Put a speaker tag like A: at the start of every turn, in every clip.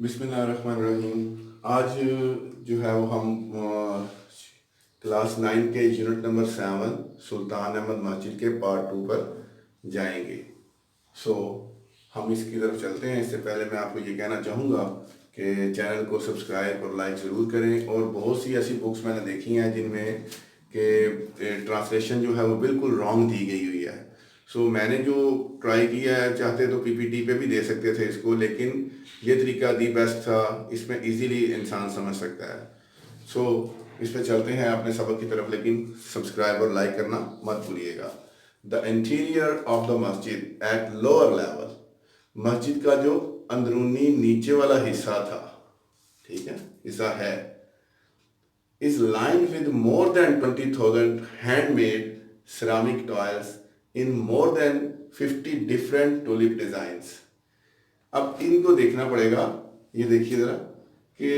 A: बिस्मिल्लाहिर्रहमानिर्रहीम। आज जो है वो हम क्लास 9 के यूनिट नंबर 7 सुल्तान अहमद मस्जिद के पार्ट 2 पर जाएंगे। सो हम इसकी तरफ चलते हैं। इससे पहले मैं आपको ये कहना चाहूँगा कि चैनल को सब्सक्राइब और लाइक ज़रूर करें। और बहुत सी ऐसी बुक्स मैंने देखी हैं जिनमें कि ट्रांसलेशन जो है वो बिल्कुल रॉन्ग दी गई हुई है। सो मैंने जो ट्राई किया है, चाहते तो पीपीटी पे भी दे सकते थे इसको, लेकिन ये तरीका दी बेस्ट था। इसमें इजीली इंसान समझ सकता है। सो इस पे चलते हैं अपने सबक की तरफ, लेकिन सब्सक्राइब और लाइक करना मत भूलिएगा। द इंटीरियर ऑफ द मस्जिद एट लोअर लेवल, मस्जिद का जो अंदरूनी नीचे वाला हिस्सा था, ठीक है, हिस्सा है, is lined with more than 20,000 handmade ceramic tiles in more than 50 different tulip designs। अब इनको देखना पड़ेगा। ये देखिए ज़रा कि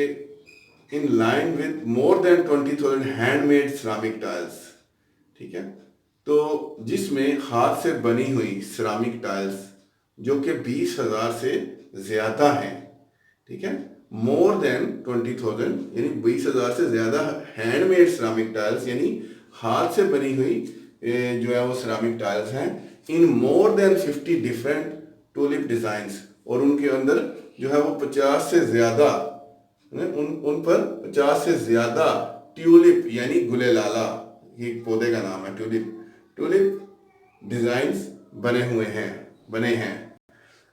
A: in line with more than 20,000 handmade ceramic tiles, ठीक है, तो जिसमें हाथ से बनी हुई सिरामिक टाइल्स जो कि 20,000 से ज़्यादा हैं, ठीक है, मोर देन 20,000 यानी 20,000 से ज़्यादा हैंडमेड सिरामिक टाइल्स यानी हाथ से बनी हुई जो है वो सिरामिक टाइल्स हैं, in more than 50 different tulip designs, और उनके अंदर जो है वो 50 से ज़्यादा उन पर 50 से ज़्यादा ट्यूलिप यानी गुले लाला, ये पौधे का नाम है, ट्यूलिप डिज़ाइंस बने हैं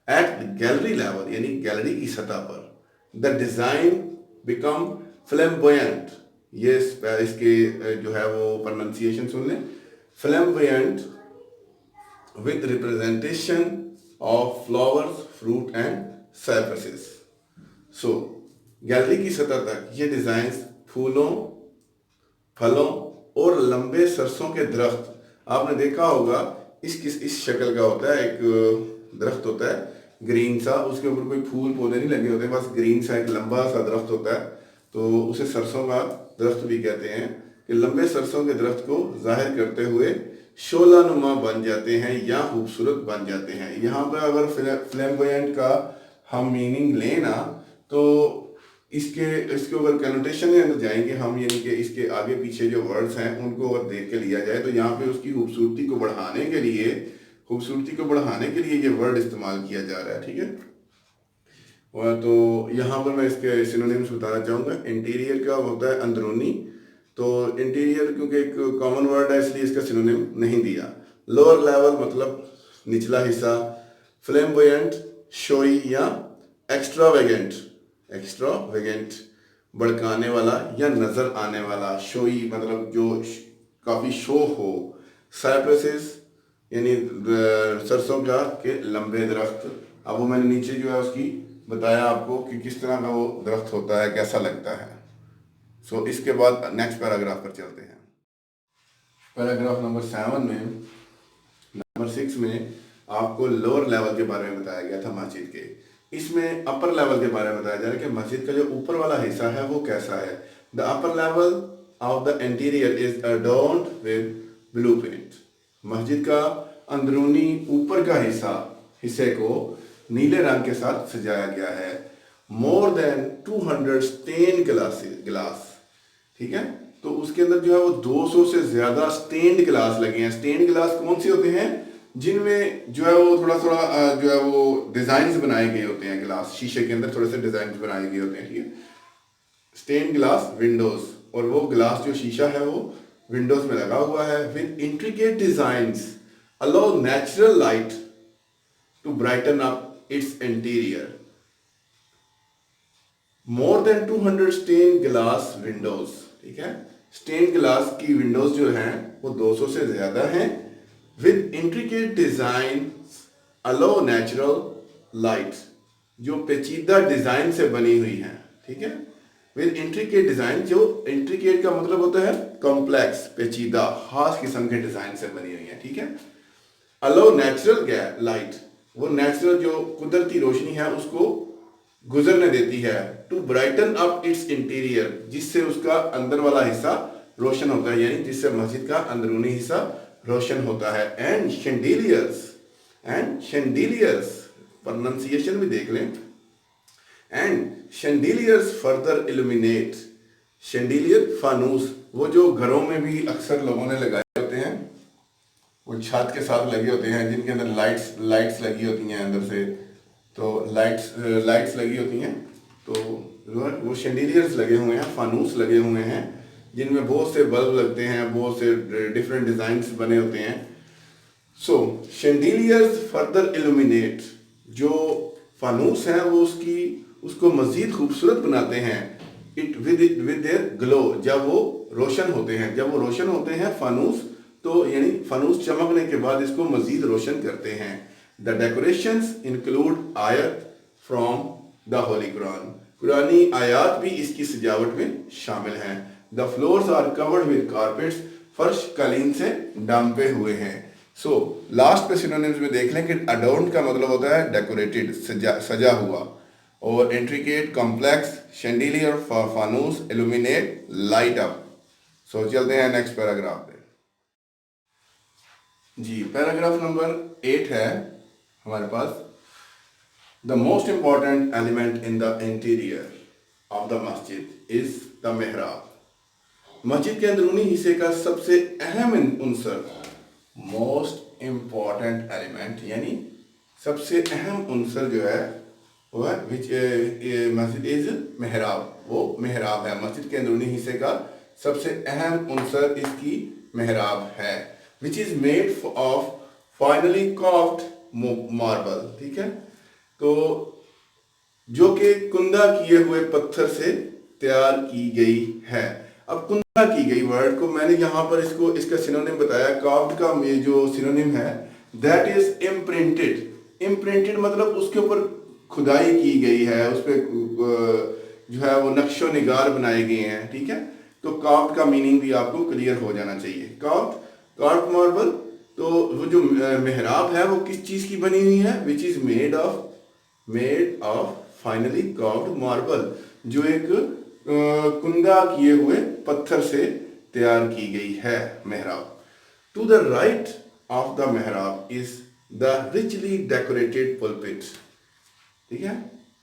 A: एट गैलरी लेवल यानी गैलरी की सतह पर। द डिज़ाइन बिकम फ्लैम्बोयंट, ये इसके जो है वो प्रोनाउंसिएशन सुन लें, flamboyant with representation of flowers, fruit and cypresses. So gallery की सतह तक ये डिज़ाइंस फूलों, फलों और लंबे सरसों के दरख्त, आपने देखा होगा इस शक्ल का होता है, एक दरख्त होता है ग्रीन सा, उसके ऊपर कोई फूल पौधे नहीं लगे होते, बस ग्रीन सा एक लंबा सा दरख्त होता है, तो उसे सरसों का दरख्त भी कहते हैं। कि लंबे सरसों के दरख्त को जाहिर करते हुए शोला नुमा बन जाते हैं या खूबसूरत बन जाते हैं। यहाँ पर अगर फ्लैम्बोयंट का हम मीनिंग लें ना, तो इसके अगर कनोटेशन में अंदर जाएंगे हम, यानी कि इसके आगे पीछे जो वर्ड्स हैं उनको अगर देख के लिया जाए, तो यहाँ पे उसकी खूबसूरती को बढ़ाने के लिए ये वर्ड इस्तेमाल किया जा रहा है, ठीक है। और तो यहाँ पर मैं इसके सिनोनिम्स बताना चाहूँगा। इंटीरियर का होता है अंदरूनी, तो इंटीरियर क्योंकि एक कॉमन वर्ड है इसलिए इसका सिनोनिम नहीं दिया। लोअर लेवल मतलब निचला हिस्सा, फ्लैम्बोयंट शोई या एक्स्ट्रावेगेंट भड़काने वाला या नज़र आने वाला, शोई मतलब जो काफ़ी शो हो, साइप्रसेस यानी सरसों का के लंबे दरख्त। अब वो मैंने नीचे जो है उसकी बताया आपको कि किस तरह का वो दरख्त होता है, कैसा लगता है। सो इसके बाद नेक्स्ट पैराग्राफ पर चलते हैं। पैराग्राफ नंबर 6 में आपको लोअर लेवल के बारे में बताया गया था मस्जिद के। इसमें अपर लेवल के बारे में बताया जा रहा है कि मस्जिद का जो ऊपर वाला हिस्सा है वो कैसा है। The upper level of the interior is adorned with blue paint. मस्जिद का अंदरूनी ऊपर का हिस्से को नीले रंग के साथ सजाया गया है। मोर देन 200 स्टेन ग्लास, ठीक है, तो उसके अंदर जो है वो 200 से ज्यादा स्टेन्ड ग्लास लगे हैं। स्टेन्ड ग्लास कौन से होते हैं? जिनमें जो है वो थोड़ा थोड़ा जो है वो डिजाइन बनाए गए होते हैं, ग्लास शीशे के अंदर थोड़े से डिजाइन बनाए गए होते हैं, ठीक है। स्टेन ग्लास विंडोज, और वो ग्लास जो शीशा है वो विंडोज में लगा हुआ है। With intricate designs allow natural light to brighten up its interior. More than 200 stain glass windows, ठीक है, स्टेन ग्लास की विंडोज जो हैं वो 200 से ज्यादा हैं। With intricate design allow natural light, जो पेचीदा डिजाइन से बनी हुई है, ठीक है। विद इंट्रिकेट डिजाइन, जो इंट्रिकेट का मतलब होता है कॉम्प्लेक्स, पेचीदा, खास किस्म के डिजाइन से बनी हुई है, ठीक है। अलाउ नेचुरल लाइट, वो नेचुरल जो कुदरती रोशनी है उसको गुजरने देती है। To brighten up its interior, जिससे उसका अंदर वाला हिस्सा रोशन होता है, यानी जिससे मस्जिद का अंदरूनी हिस्सा रोशन होता है। एंड शेंडिलियर्स प्रोनाउंसिएशन भी देख लें, एंड शैंडिलियर्स फर्दर इल्यूमिनेट, शैंडिलियर फानूस, वो जो घरों में भी अक्सर लोगों ने लगाए होते हैं, वो छत के साथ लगे होते हैं, जिनके अंदर लाइट्स लाइट्स लगी होती हैं अंदर से, तो लाइट्स लाइट्स लगी होती हैं, तो वो शैंडिलियर्स लगे हुए हैं, फानूस लगे हुए हैं, जिनमें बहुत से बल्ब लगते हैं, बहुत से डिफरेंट डिज़ाइंस बने होते हैं। सो शैंडिलियर्स फर्दर इल्यूमिनेट, जो फानूस हैं वो उसको मज़ीद खूबसूरत बनाते हैं, इट विद देयर ग्लो, जब वो रोशन होते हैं, जब वो रोशन होते हैं फानूस, तो यानी फानूस चमकने के बाद इसको मज़ीद रोशन करते हैं। द डेकोरेशंस इंक्लूड आयत फ्रॉम द होली कुरान, कुरानी आयात भी इसकी सजावट में शामिल हैं। The floors are covered with carpets, फर्श कालीन से डांपे हुए हैं। सो लास्ट पे सिनोनिम्स में देख लें कि अडोर्न का मतलब होता है डेकोरेटेड, सजा हुआ, और इंट्रिकेट, कॉम्प्लेक्स, शैंडिलियर, फानूस, इल्यूमिनेट, लाइट अप। सो चलते हैं नेक्स्ट पैराग्राफ पे। जी पैराग्राफ नंबर 8 है हमारे पास। The most important element in the interior of the masjid is the mihrab, मस्जिद के अंदरूनी हिस्से का सबसे अहम उनसर, मोस्ट इम्पॉर्टेंट एलिमेंट यानी सबसे अहम उनसर जो है वो है विच मस्जिद इज मेहराब, वो मेहराब है, मस्जिद के अंदरूनी हिस्से का सबसे अहम उनसर इसकी मेहराब है, which is made of finally carved marble. ठीक है, तो जो कि कुंदा किए हुए पत्थर से तैयार की गई है। अब कुंदा की गई वर्ड को मैंने यहाँ पर इसका सिनोनिम बताया, कार्व्ड का ये जो सिनोनिम है दैट इज इम्प्रिंटेड। इम्प्रिंटेड मतलब उसके ऊपर खुदाई की गई है, उस पर जो है वो नक्शो निगार बनाए गए हैं। ठीक है, तो कार्व्ड का मीनिंग भी आपको क्लियर हो जाना चाहिए। कार्व्ड मार्बल, तो वो जो मेहराब है वो किस चीज़ की बनी हुई है, which is made of finally carved marble, जो एक कुंदा किए हुए पत्थर से तैयार की गई है मेहराब। To the right of the mihrab is the richly decorated pulpit. ठीक है,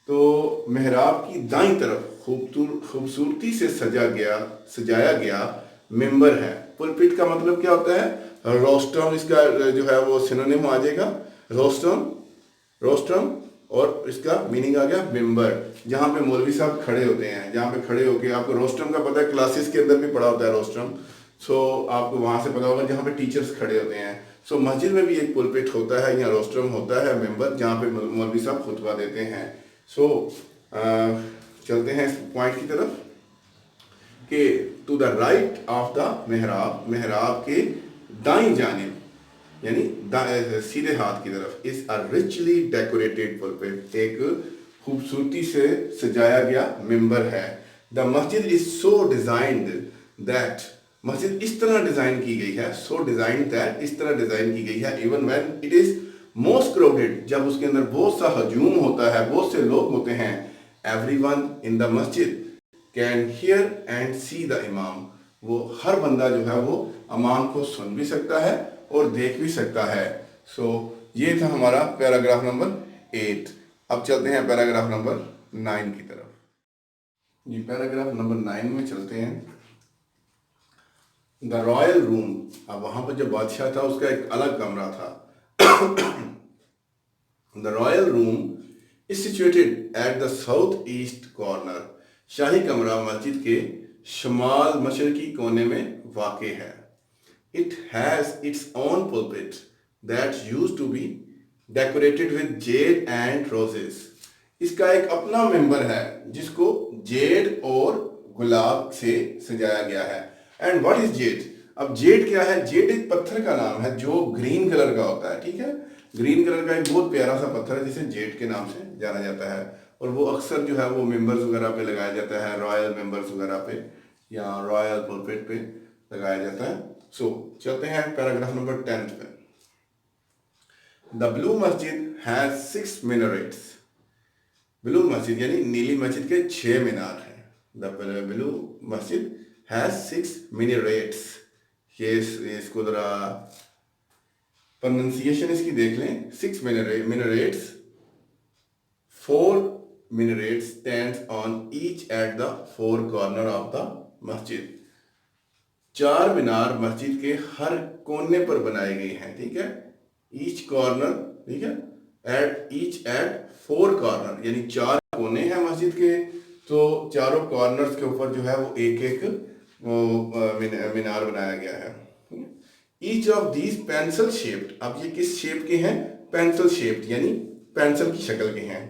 A: तो मेहराब की दाईं तरफ खूबसूरती से सजाया गया मेंबर है। पुलपिट का मतलब क्या होता है, रोस्ट्रम, इसका जो है वो सिनोनिम आ जाएगा, रोस्ट्रम, और इसका मीनिंग आ गया मेंबर, जहाँ पे मौलवी साहब खड़े होते हैं, जहाँ पे खड़े होके, आपको रोस्ट्रम का पता है, क्लासेस के अंदर भी पढ़ा होता है रोस्ट्रम, सो आपको वहाँ से पता होगा जहाँ पे टीचर्स खड़े होते हैं। सो मस्जिद में भी एक पुलपिट होता है या रोस्ट्रम होता है, मेंबर, जहाँ पे मौलवी साहब खुतबा देते हैं। सो चलते हैं इस पॉइंट की तरफ कि to the right of the मेहराब, मेहराब के दाईं जानिब यानी सीधे हाथ की तरफ, is a richly decorated pulpit, एक खूबसूरती से सजाया गया मेंबर है। The masjid is so designed that, मस्जिद इस तरह डिजाइन की गई है, सो डिजाइंड दैट, इस तरह डिजाइन की गई है, even when it is most crowded, जब उसके अंदर बहुत सा हजूम होता है, बहुत से लोग होते हैं, एवरीवन इन द मस्जिद can hear and see the इमाम, वो हर बंदा जो है वो इमाम को सुन भी सकता है और देख भी सकता है। सो ये था हमारा पैराग्राफ नंबर 8। अब चलते हैं पैराग्राफ नंबर 9 की तरफ। जी पैराग्राफ नंबर 9 में चलते हैं। द रॉयल रूम, अब वहाँ पर जो बादशाह था उसका एक अलग कमरा था। The royal room is situated at the south east corner, शाही कमरा मस्जिद के शुमाल मशरकी कोने में वाक़ है। It has its own pulpit that used to be decorated with jade and roses. इसका एक अपना मेंबर है जिसको जेड और गुलाब से सजाया गया है। And what is Z? अब जेड क्या है? जेड एक पत्थर का नाम है जो ग्रीन कलर का होता है। ठीक है, ग्रीन कलर का एक बहुत प्यारा सा पत्थर है जिसे जेड के नाम से जाना जाता है, और वो अक्सर जो है वो मेंबर्स वगैरह पे लगाया जाता है, रॉयल मेंबर्स वगैरह पे या रॉयल पुलपिट पे लगाया जाता है। सो चलते हैं पैराग्राफ नंबर 10 पे। द ब्लू मस्जिद हैज 6 मिनरेट्स, ब्लू मस्जिद यानी नीली मस्जिद के 6 मीनार हैं। द ब्लू मस्जिद हैज 6 मिनरेट्स, ये इसको जरा प्रोनाउंसिएशन इसकी देख लें। 6 minarets, 4 minaret stands on each at the four corner of the masjid. 4 मीनार मस्जिद के हर कोने पर बनाए गए हैं, ठीक है, ईच कॉर्नर, ठीक है, एट 4 कॉर्नर, यानी 4 कोने हैं मस्जिद के, तो चारों कॉर्नर्स के ऊपर जो है वो एक एक मीनार बनाया गया है. Each of these pencil shaped, अब ये किस शेप के हैं, पेंसिल शेप्ड, यानी पेंसिल की शक्ल के हैं.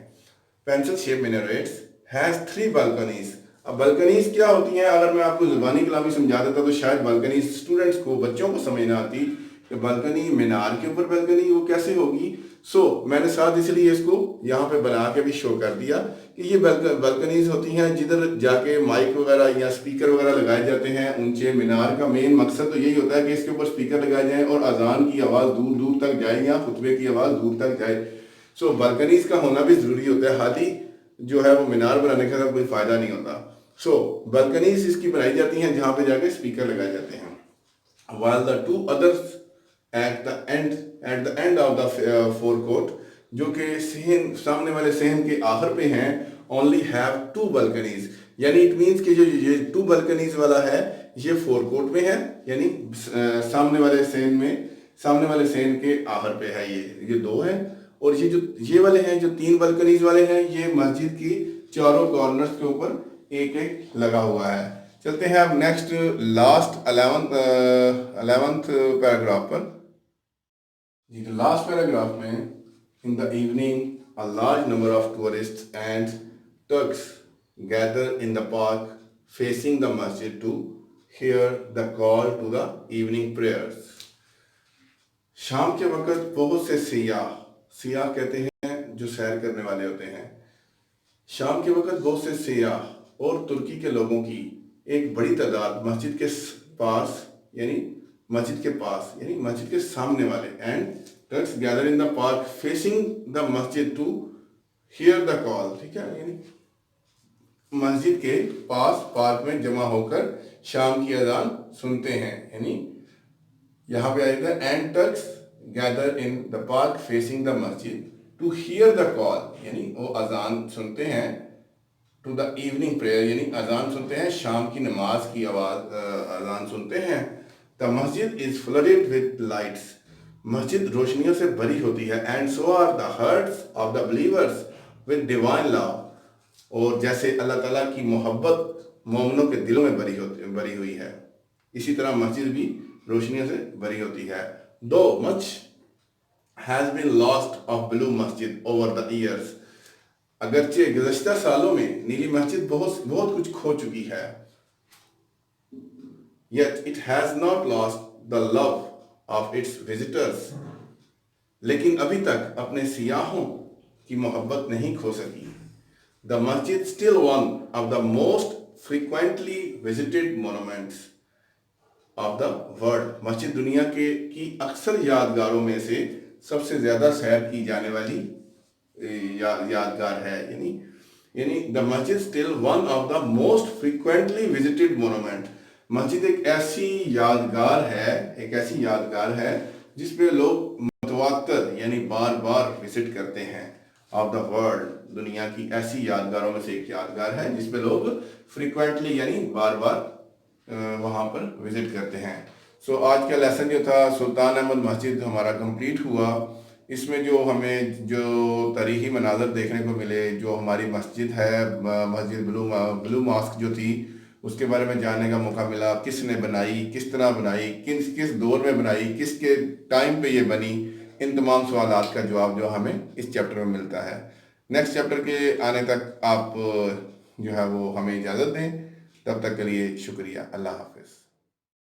A: Pencil shape minarets has 3 balconies. अब बालकनीज क्या होती हैं, अगर मैं आपको जुबानी कलामी समझा देता तो शायद बालकनीज स्टूडेंट्स को, बच्चों को समझ ना आती कि बालकनी, मीनार के ऊपर बालकनी वो कैसे होगी. मैंने साथ इसलिए इसको यहाँ पे बना के भी शो कर दिया कि ये बालकनीज होती हैं जिधर जाके माइक वगैरह या स्पीकर वगैरह लगाए जाते हैं. ऊंचे मीनार का मेन मकसद तो यही होता है कि इसके ऊपर स्पीकर लगाए जाएं और अजान की आवाज़ दूर दूर तक जाए या खुतबे की आवाज़ दूर तक जाए. बालकनीज का होना भी ज़रूरी होता है, हादी जो है वो मीनार बनाने का कोई फ़ायदा नहीं होता. बालकनीज इसकी बनाई जाती हैं जहाँ पे जाके स्पीकर लगाए जाते हैं. while the 2 others at the end of the forecourt, जो कि सहन, सामने वाले सहन के आखिर पे हैं, only have 2 balconies, यानी इट मीन्स कि जो ये 2 balconies वाला है ये फोरकोर्ट में है, यानी सामने वाले सहन के आखिर पे है. ये 2 हैं, और ये वाले हैं जो 3 balconies वाले हैं, ये मस्जिद की चारों कॉर्नर्स के ऊपर एक एक लगा हुआ है. चलते हैं अब नेक्स्ट लास्ट 11th पैराग्राफ पर. जी, लास्ट पैराग्राफ में, in the evening a large number of tourists and Turks gather in the park facing the masjid to hear the call to the evening prayers. शाम के वक्त बहुत से सियाह कहते हैं जो सैर करने वाले होते हैं. शाम के वक्त बहुत से सियाह और तुर्की के लोगों की एक बड़ी तादाद मस्जिद के पास यानी मस्जिद के सामने वाले, and Turks gather in the park facing the masjid to hear the call, ठीक है, यानी मस्जिद के पास पार्क में जमा होकर शाम की अजान सुनते हैं. यानी यहाँ पे आएगा and Turks gather in the park facing the masjid to hear the call, यानी वो अजान सुनते हैं, टू द इवनिंग प्रेयर, यानी अजान सुनते हैं, शाम की नमाज की अजान सुनते हैं. The masjid is flooded with lights, मस्जिद रोशनियों से भरी होती है. And so are the hearts of the believers with divine love, और जैसे अल्लाह ताला की मोहब्बत मोमिनों के दिलों में भरी हुई है, इसी तरह मस्जिद भी रोशनियों से भरी होती है. Though much has been lost of blue मस्जिद ओवर द ईयर्स, अगरचे गुज़श्ता सालों में नीली मस्जिद बहुत कुछ खो चुकी है. Yet it has not lost the love of its visitors, लेकिन अभी तक अपने सियाहों की मोहब्बत नहीं खो सकी. The masjid still one of the most frequently visited monuments of the world, मस्जिद दुनिया की अक्सर यादगारों में से सबसे ज़्यादा सैर की जाने वाली यादगार है. यानी द मस्जिद still one of the most frequently visited monument, मस्जिद एक ऐसी यादगार है जिसपे लोग मुतवातर यानी बार बार विजिट करते हैं. ऑफ द वर्ल्ड, दुनिया की ऐसी यादगारों में से एक यादगार है जिसपे लोग फ्रीक्वेंटली यानी बार बार वहाँ पर विजिट करते हैं. आज का लेसन जो था सुल्तान अहमद मस्जिद हमारा कंप्लीट हुआ. इसमें जो हमें जो तारीखी मनाज़र देखने को मिले, जो हमारी मस्जिद है, मस्जिद ब्लू मॉस्क जो थी, उसके बारे में जानने का मौका मिला. किसने बनाई, किस तरह बनाई, किस दौर में बनाई, किसके टाइम पे ये बनी, इन तमाम सवालात का जवाब जो हमें इस चैप्टर में मिलता है. नेक्स्ट चैप्टर के आने तक आप जो है वो हमें इजाज़त दें. तब तक के लिए शुक्रिया. अल्लाह हाफ़िज़.